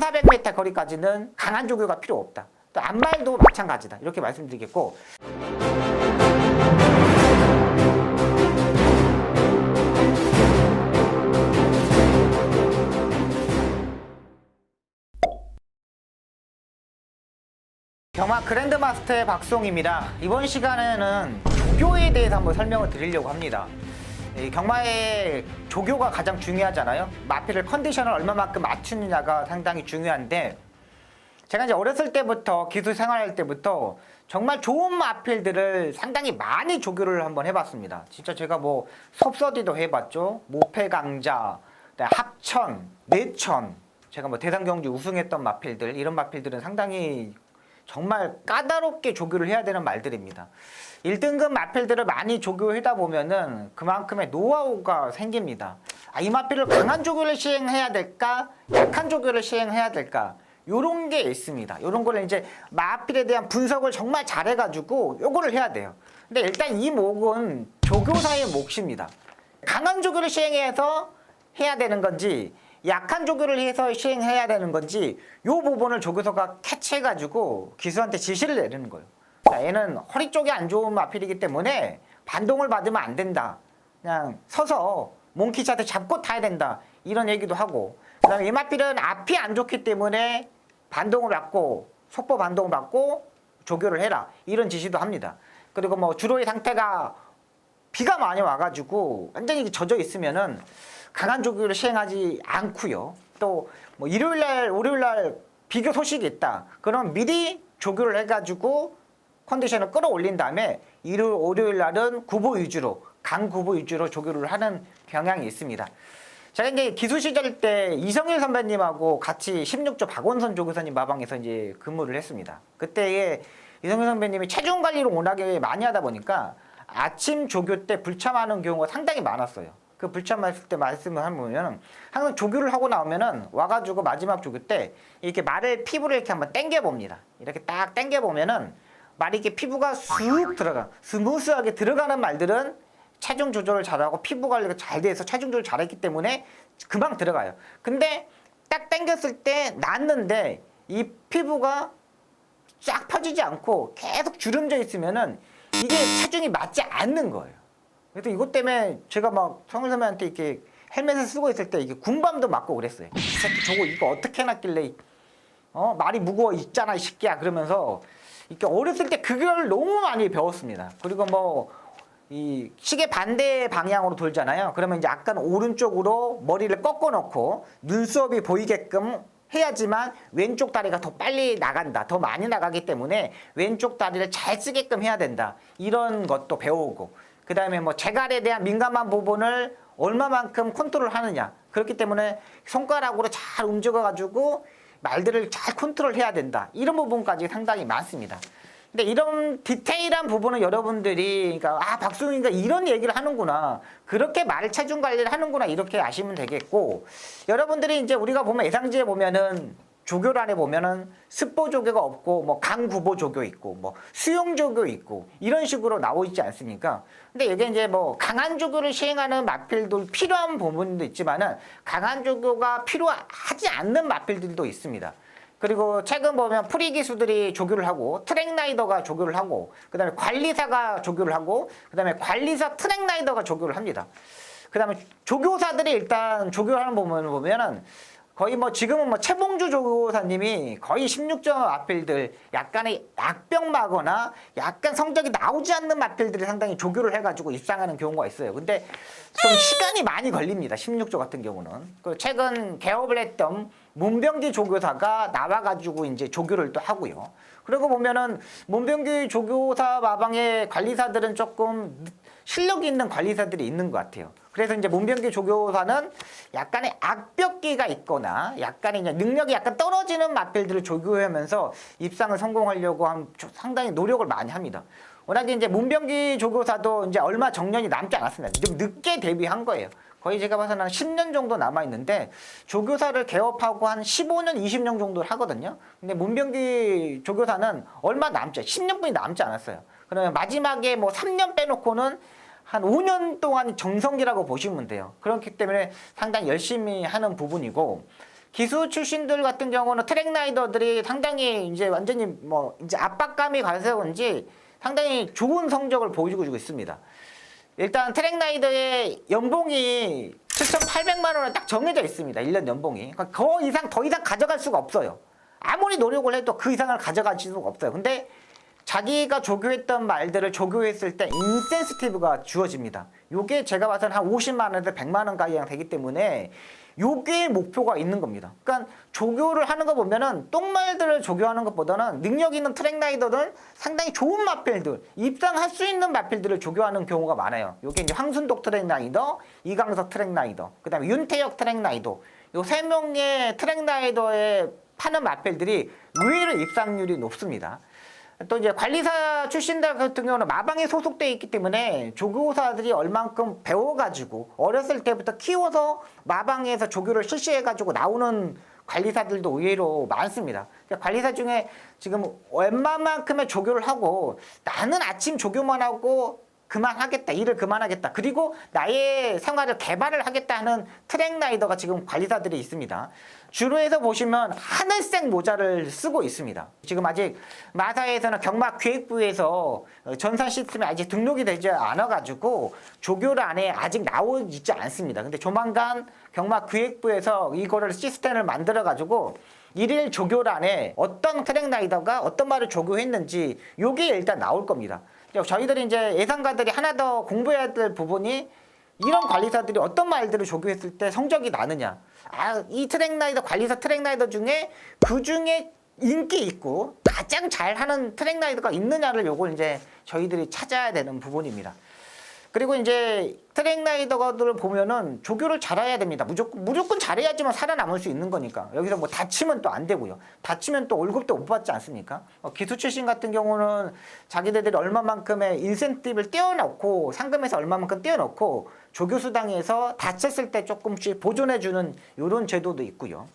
400m 거리까지는 강한 조교가 필요 없다. 또 안말도 마찬가지다. 이렇게 말씀드리겠고, 경마 그랜드마스터의 박수홍입니다. 이번 시간에는 조교에 대해서 한번 설명을 드리려고 합니다. 이 경마의 조교가 가장 중요하잖아요. 마필을 컨디션을 얼마만큼 맞추느냐가 상당히 중요한데, 제가 이제 어렸을 때부터 기술 생활할 때부터 정말 좋은 마필들을 상당히 많이 조교를 한번 해봤습니다. 진짜 제가 뭐 섭서디도 해봤죠. 모패강자, 합천, 내천, 제가 뭐 대상경주 우승했던 마필들, 이런 마필들은 상당히 정말 까다롭게 조교를 해야 되는 말들입니다. 1등급 마필들을 많이 조교하다 보면은 그만큼의 노하우가 생깁니다. 이 마필을 강한 조교를 시행해야 될까? 약한 조교를 시행해야 될까? 요런 게 있습니다. 요런 거를 이제 마필에 대한 분석을 정말 잘해가지고 요거를 해야 돼요. 근데 일단 이 몫은 조교사의 몫입니다. 강한 조교를 시행해서 해야 되는 건지, 약한 조교를 해서 시행해야 되는 건지, 요 부분을 조교사가 캐치해가지고 기수한테 지시를 내리는 거예요. 자, 얘는 허리 쪽이 안 좋은 마필이기 때문에 반동을 받으면 안 된다. 그냥 서서 몽키샷을 잡고 타야 된다. 이런 얘기도 하고, 그 다음에 이 마필은 앞이 안 좋기 때문에 반동을 받고, 속보 반동을 받고 조교를 해라. 이런 지시도 합니다. 그리고 뭐 주로의 상태가 비가 많이 와가지고 완전히 젖어 있으면은 강한 조교를 시행하지 않고요. 또 뭐 일요일날, 월요일날 비교 소식이 있다. 그럼 미리 조교를 해가지고 컨디션을 끌어올린 다음에 일요일, 월요일날은 구보 위주로, 강구보 위주로 조교를 하는 경향이 있습니다. 제가 이제 기수 시절 때 이성일 선배님하고 같이 16조 박원선 조교사님 마방에서 이제 근무를 했습니다. 그때에 이성일 선배님이 체중 관리를 워낙에 많이 하다 보니까 아침 조교 때 불참하는 경우가 상당히 많았어요. 그 불참했을 때 말씀을 하면 항상 조교를 하고 나오면은 와가지고 마지막 조교 때 이렇게 말을 피부를 이렇게 한번 당겨 봅니다. 이렇게 딱 당겨 보면은 말이 이렇게 피부가 쑥 들어가, 스무스하게 들어가는 말들은 체중 조절을 잘하고 피부 관리가 잘 돼서 체중 조절 잘했기 때문에 금방 들어가요. 근데 딱 당겼을 때 났는데 이 피부가 쫙 펴지지 않고 계속 주름져 있으면은 이게 체중이 맞지 않는 거예요. 그래서 이것 때문에 제가 막 성일 선배한테 이렇게 헬멧을 쓰고 있을 때 이게 군밤도 맞고 그랬어요. 이 새끼 저거 이거 어떻게 해놨길래 말이 무거워 있잖아 이 새끼야 그러면서 이렇게 어렸을 때 그걸 너무 많이 배웠습니다. 그리고 뭐 이 시계 반대 방향으로 돌잖아요. 그러면 이제 약간 오른쪽으로 머리를 꺾어 놓고 눈썹이 보이게끔 해야지만 왼쪽 다리가 더 빨리 나간다. 더 많이 나가기 때문에 왼쪽 다리를 잘 쓰게끔 해야 된다. 이런 것도 배우고, 그 다음에 뭐 재갈에 대한 민감한 부분을 얼마만큼 컨트롤 하느냐. 그렇기 때문에 손가락으로 잘 움직여가지고 말들을 잘 컨트롤 해야 된다. 이런 부분까지 상당히 많습니다. 근데 이런 디테일한 부분은 여러분들이, 그러니까 박수홍이가 이런 얘기를 하는구나, 그렇게 말 체중 관리를 하는구나, 이렇게 아시면 되겠고, 여러분들이 이제 우리가 보면 예상지에 보면은 조교란에 보면은 습보 조교가 없고 뭐 강구보 조교 있고 뭐 수용 조교 있고 이런 식으로 나오 있지 않습니까? 근데 이게 이제 뭐 강한 조교를 시행하는 마필도 필요한 부분도 있지만은 강한 조교가 필요하지 않는 마필들도 있습니다. 그리고 최근 보면 프리 기수들이 조교를 하고 트랙라이더가 조교를 하고 그다음에 관리사가 조교를 하고 그다음에 관리사 트랙라이더가 조교를 합니다. 그다음에 조교사들이 일단 조교하는 부분을 보면은 거의 뭐 지금은 뭐 최봉주 조교사님이 거의 16점 마필들 약간의 약병마거나 약간 성적이 나오지 않는 마필들이 상당히 조교를 해가지고 입상하는 경우가 있어요. 근데 좀 시간이 많이 걸립니다. 16조 같은 경우는. 그 최근 개업을 했던 문병기 조교사가 나와가지고 이제 조교를 또 하고요. 그리고 보면은 문병기 조교사 마방의 관리사들은 조금 실력이 있는 관리사들이 있는 것 같아요. 그래서 이제 문병기 조교사는 약간의 악벽기가 있거나 약간의 이제 능력이 약간 떨어지는 마필들을 조교하면서 입상을 성공하려고 상당히 노력을 많이 합니다. 워낙에 이제 문병기 조교사도 이제 얼마 정년이 남지 않았습니다. 좀 늦게 데뷔한 거예요. 거의 제가 봐서는 한 10년 정도 남아있는데 조교사를 개업하고 한 15년, 20년 정도를 하거든요. 근데 문병기 조교사는 얼마 남지, 10년뿐이 남지 않았어요. 그러면 마지막에 뭐 3년 빼놓고는 한 5년 동안 정성기라고 보시면 돼요. 그렇기 때문에 상당히 열심히 하는 부분이고, 기수 출신들 같은 경우는 트랙 라이더들이 상당히 이제 완전히 뭐 이제 압박감이 가서 그런지 상당히 좋은 성적을 보여주고 있습니다. 일단 트랙 라이더의 연봉이 7,800만 원에 딱 정해져 있습니다. 1년 연봉이. 그러니까 더 이상 가져갈 수가 없어요. 아무리 노력을 해도 그 이상을 가져갈 수가 없어요. 근데 자기가 조교했던 말들을 조교했을 때 인센시티브가 주어집니다. 요게 제가 봐서는 한 50만 원에서 100만 원 가량 되기 때문에 요게 목표가 있는 겁니다. 그러니까 조교를 하는 거 보면은 똥말들을 조교하는 것보다는 능력 있는 트랙 라이더는 상당히 좋은 마필들, 입상할 수 있는 마필들을 조교하는 경우가 많아요. 요게 이제 황순독 트랙 라이더, 이강석 트랙 라이더, 그 다음에 윤태혁 트랙 라이더, 요 세 명의 트랙 라이더에 파는 마필들이 의외로 입상률이 높습니다. 또 이제 관리사 출신들 같은 경우는 마방에 소속되어 있기 때문에 조교사들이 얼만큼 배워가지고 어렸을 때부터 키워서 마방에서 조교를 실시해가지고 나오는 관리사들도 의외로 많습니다. 관리사 중에 지금 웬만큼의 조교를 하고 나는 아침 조교만 하고 그만하겠다, 일을 그만하겠다, 그리고 나의 생활을 개발을 하겠다 하는 트랙 라이더가 지금 관리사들이 있습니다. 주로 해서 보시면 하늘색 모자를 쓰고 있습니다. 지금 아직 마사에서는 경마기획부에서 전산 시스템이 아직 등록이 되지 않아가지고 조교를 안에 아직 나오지 않습니다. 근데 조만간 경마기획부에서 이거를 시스템을 만들어가지고 일일 조교란에 어떤 트랙 라이더가 어떤 말을 조교했는지 요게 일단 나올 겁니다. 저희들이 이제 예상가들이 하나 더 공부해야 될 부분이 이런 관리사들이 어떤 말들을 조교했을 때 성적이 나느냐. 이 트랙 라이더, 관리사 트랙 라이더 중에 그 중에 인기 있고 가장 잘하는 트랙 라이더가 있느냐를 요걸 이제 저희들이 찾아야 되는 부분입니다. 그리고 이제 트랙 라이더들을 보면은 조교를 잘해야 됩니다. 무조건 잘해야지만 살아남을 수 있는 거니까. 여기서 뭐 다치면 또 안 되고요. 다치면 또 월급도 못 받지 않습니까? 기수 출신 같은 경우는 자기들이 얼마만큼의 인센티브를 떼어놓고 상금에서 얼마만큼 떼어놓고 조교 수당에서 다쳤을 때 조금씩 보존해주는 이런 제도도 있고요.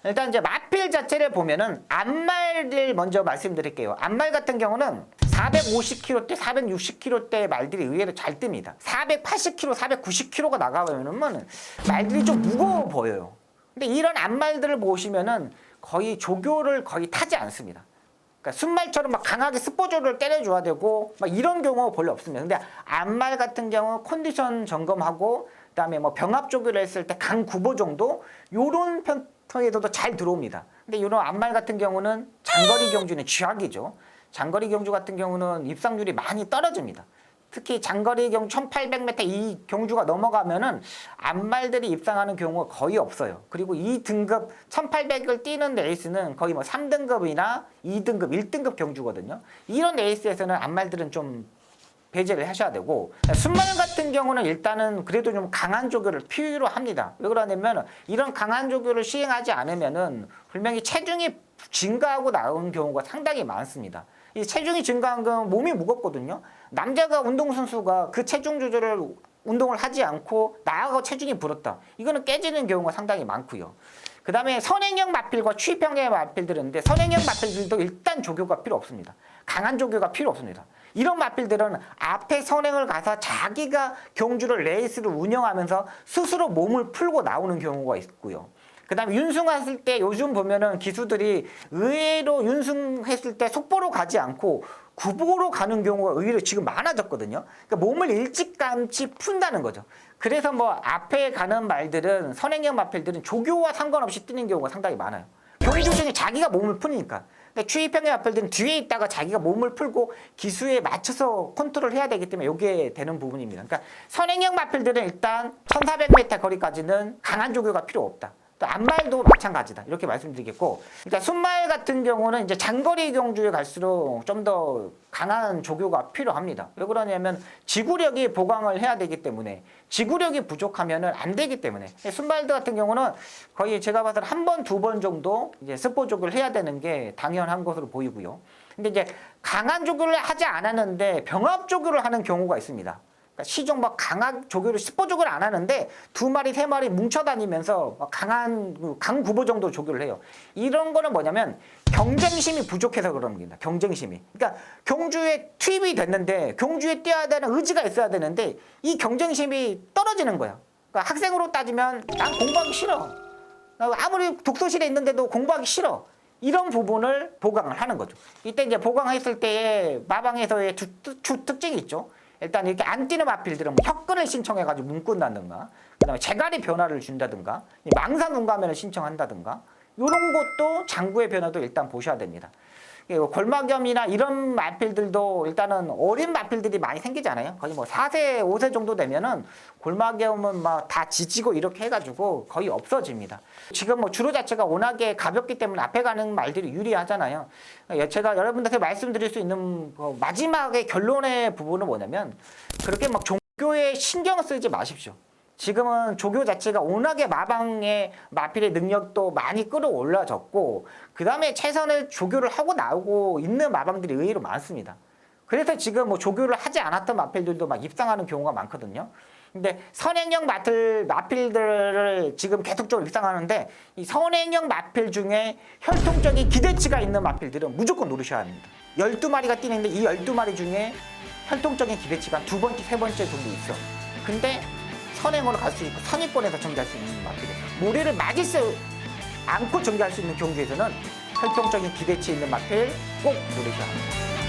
일단 이제 마필 자체를 보면은 암말을 먼저 말씀드릴게요. 암말 같은 경우는 450kg대, 460kg대 말들이 의외로 잘 뜹니다. 480kg, 490kg가 나가면은 말들이 좀 무거워 보여요. 근데 이런 암말들을 보시면은 거의 조교를 거의 타지 않습니다. 그러니까 순말처럼 막 강하게 스포조를 때려줘야 되고 막 이런 경우가 별로 없습니다. 근데 암말 같은 경우 컨디션 점검하고 그다음에 뭐 병합 조교를 했을 때 강 구보 정도 요런 편에서도 잘 들어옵니다. 근데 이런 암말 같은 경우는 장거리 경주는 쥐약이죠. 장거리 경주 같은 경우는 입상률이 많이 떨어집니다. 특히 장거리 경주 1800m 이 경주가 넘어가면은 암말들이 입상하는 경우가 거의 없어요. 그리고 이 등급 1800을 뛰는 레이스는 거의 뭐 3등급이나 2등급, 1등급 경주거든요. 이런 레이스에서는 암말들은 좀 배제를 하셔야 되고, 순말 같은 경우는 일단은 그래도 좀 강한 조교를 필요합니다. 왜 그러냐면 이런 강한 조교를 시행하지 않으면은 분명히 체중이 증가하고 나오는 경우가 상당히 많습니다. 이 체중이 증가한 건 몸이 무겁거든요. 남자가 운동선수가 그 체중 조절을 운동을 하지 않고 나아가 체중이 불었다. 이거는 깨지는 경우가 상당히 많고요. 그 다음에 선행형 마필과 추입형의 마필들은 있는데 선행형 마필들도 일단 조교가 필요 없습니다. 강한 조교가 필요 없습니다. 이런 마필들은 앞에 선행을 가서 자기가 경주를 레이스를 운영하면서 스스로 몸을 풀고 나오는 경우가 있고요. 그 다음에 윤승했을 때 요즘 보면은 기수들이 의외로 윤승했을 때 속보로 가지 않고 구보로 가는 경우가 의외로 지금 많아졌거든요. 그러니까 몸을 일찌감치 푼다는 거죠. 그래서 뭐 앞에 가는 말들은 선행형 마필들은 조교와 상관없이 뛰는 경우가 상당히 많아요. 경주 중에 자기가 몸을 푸니까. 근데 추입형의 마필들은 뒤에 있다가 자기가 몸을 풀고 기수에 맞춰서 컨트롤 해야 되기 때문에 이게 되는 부분입니다. 그러니까 선행형 마필들은 일단 1400m 거리까지는 강한 조교가 필요 없다. 또 암말도 마찬가지다. 이렇게 말씀드리겠고, 그러니까 순말 같은 경우는 이제 장거리 경주에 갈수록 좀 더 강한 조교가 필요합니다. 왜 그러냐면 지구력이 보강을 해야 되기 때문에 지구력이 부족하면은 안 되기 때문에 순말들 같은 경우는 거의 제가 봐서 한 번, 두 번 정도 이제 스포 조교를 해야 되는 게 당연한 것으로 보이고요. 근데 이제 강한 조교를 하지 않았는데 병합 조교를 하는 경우가 있습니다. 시종 막 강한 조교를 스포 조교를 안 하는데 두 마리 세 마리 뭉쳐 다니면서 강한 강 구보 정도 조교를 해요. 이런 거는 뭐냐면 경쟁심이 부족해서 그런 겁니다. 경쟁심이. 그러니까 경주에 투입이 됐는데 경주에 뛰어야 되는 의지가 있어야 되는데 이 경쟁심이 떨어지는 거야. 그러니까 학생으로 따지면 난 공부하기 싫어. 아무리 독서실에 있는데도 공부하기 싫어. 이런 부분을 보강을 하는 거죠. 이때 이제 보강했을 때의 마방에서의 주 특징이 있죠. 일단 이렇게 안 뛰는 마필들은 뭐 혁근을 신청해가지고 문꾼다든가, 그다음에 재갈이 변화를 준다든가, 망상 눈가면을 신청한다든가, 이런 것도 장구의 변화도 일단 보셔야 됩니다. 골마겸이나 이런 마필들도 일단은 어린 마필들이 많이 생기잖아요. 거의 뭐 4세, 5세 정도 되면은 골마겸은 막 다 지지고 이렇게 해가지고 거의 없어집니다. 지금 뭐 주로 자체가 워낙에 가볍기 때문에 앞에 가는 말들이 유리하잖아요. 제가 여러분들한테 말씀드릴 수 있는 마지막의 결론의 부분은 뭐냐면 그렇게 막 종교에 신경 쓰지 마십시오. 지금은 조교 자체가 워낙에 마방의 마필의 능력도 많이 끌어올라졌고 그 다음에 최선을 조교를 하고 나오고 있는 마방들이 의외로 많습니다. 그래서 지금 뭐 조교를 하지 않았던 마필들도 막 입상하는 경우가 많거든요. 근데 선행형 마필들을 지금 계속적으로 입상하는데 이 선행형 마필 중에 혈통적인 기대치가 있는 마필들은 무조건 노리셔야 합니다. 12마리가 뛰는데 이 12마리 중에 혈통적인 기대치가 두 번째, 세 번째 정도 있어. 근데 선행으로 갈 수 있고 상위권에서 전개할 수 있는 마필이 모래를 맞지 않고 전개할 수 있는 경기에서는 혈통적인 기대치 있는 마필 꼭 노리셔야 합니다.